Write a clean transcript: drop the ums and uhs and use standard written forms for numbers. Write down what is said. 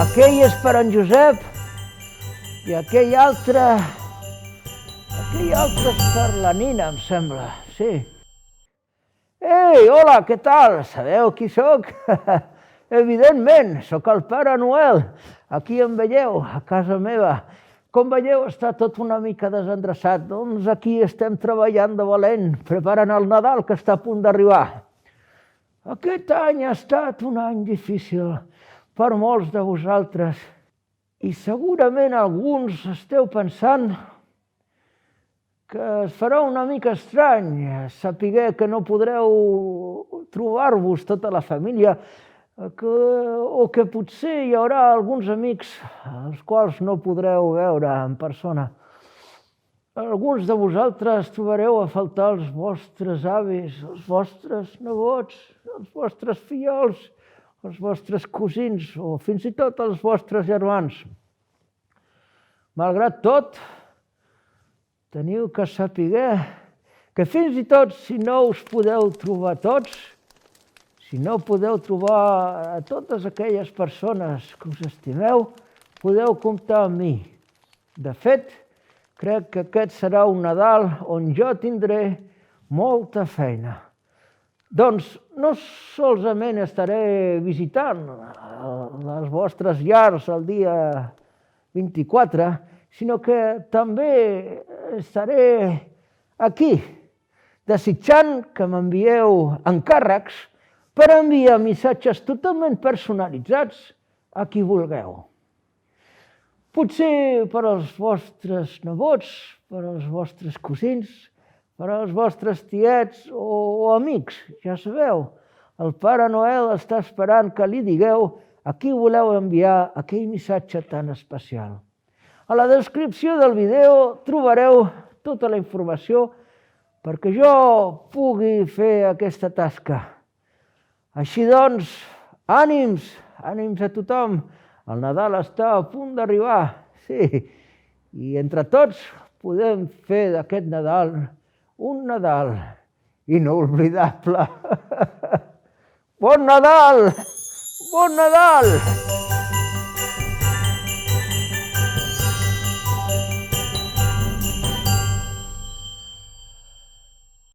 Aquell és per en Josep i aquell altre és per la Nina, em sembla, sí. Ei, hola, què tal? Sabeu qui sóc? Evidentment, sóc el Pare Noel. Aquí em veieu, a casa meva. Com veieu, està tot una mica desendreçat. Doncs aquí estem treballant de valent, preparant el Nadal, que està a punt d'arribar. Aquest any ha estat un any difícil per molts de vosaltres. I segurament alguns esteu pensant que es farà una mica estrany saber que no podreu trobar-vos tota la família, o que potser hi haurà alguns amics els quals no podreu veure en persona. Alguns de vosaltres trobareu a faltar els vostres avis, els vostres nebots, els vostres fillols, els vostres cosins o fins i tot els vostres germans. Malgrat tot, teniu que saber que fins i tot si no us podeu trobar tots, si no podeu trobar a totes aquelles persones que us estimeu, podeu comptar amb mi. De fet, crec que aquest serà un Nadal on jo tindré molta feina. Doncs no solament estaré visitant les vostres llars el dia 24, sinó que també estaré aquí, desitjant que m'envieu encàrrecs per enviar missatges totalment personalitzats a qui vulgueu. Potser per als vostres nebots, per als vostres cosins, per als vostres tiets o amics. Ja sabeu, el Pare Noel està esperant que li digueu a qui voleu enviar aquell missatge tan especial. A la descripció del vídeo trobareu tota la informació perquè jo pugui fer aquesta tasca. Així doncs, ànims a tothom. El Nadal està a punt d'arribar, sí. I entre tots podem fer d'aquest Nadal un Nadal inoblidable. Bon Nadal! Bon Nadal!